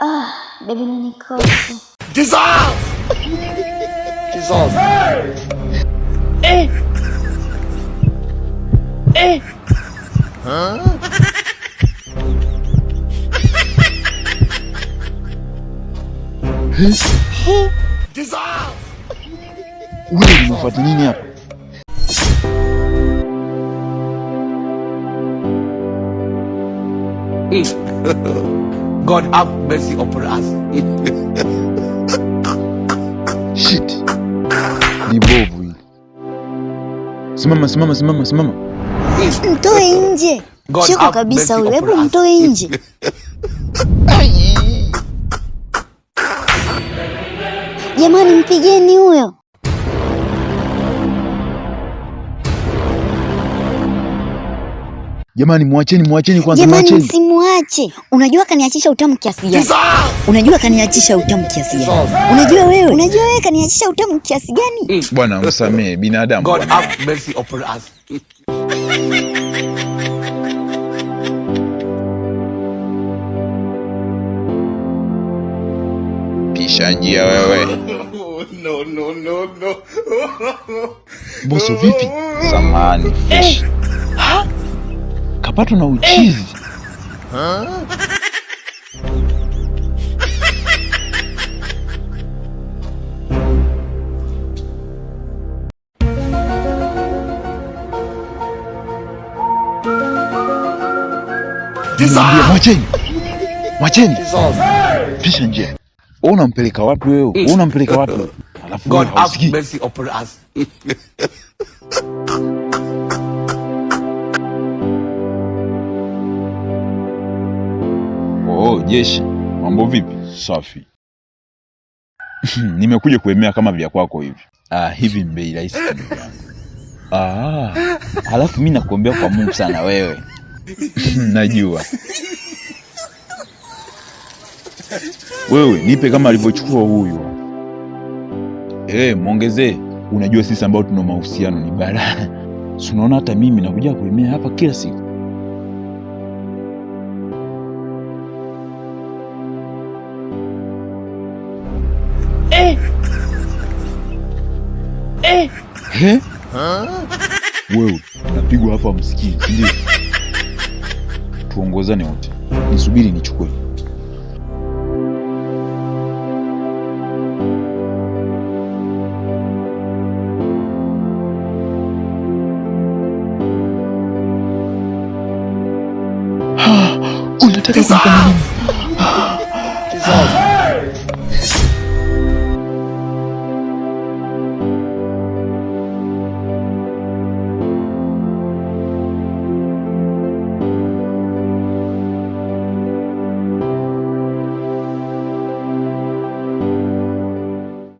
Baby unanikosha. Dissolve! Dissolve. Hey! Huh? Dissolve! Wewe unafuata nini hapa? God have mercy upon us. Shit. Ni bovu hili. Simama. Mtoe nje. Shiko kabisa huyo. Hebu mtoe nje. Jamani mpigeni huyo. Jamani muacheni kwanza, muacheni. Jamani msimuache. Unajua kaniachisha utamu kiasi gani? Unajua wewe kaniachisha utamu kiasi gani? Bwana msamee binadamu. God have mercy upon us. Pisha njia wewe. No. Boso vipi? Samani fish. Kapatwa na uchizi. Mwacheni. Pisha njia. Unampeleka wapi wewe? Alafu God have mercy upon us. Jeshi, mambo vipi? Safi. Nimekuja kuemea kama vya kwako hivi. Hivi mbei rahisi kidogo yangu. Halafu mimi nakuombea kwa Mungu sana wewe. Najua. Wewe nipe kama alivyochukua huyu. Muongezee. Unajua sisi ambao tuna mahusiano ni balaa. Si unaona hata mimi nakuja kuemea hapa kila siku. Wewe unapigwa hapa msikini, ndio? Tuongozane wote. Nisubiri nichukue. Unataka kunifanya nini?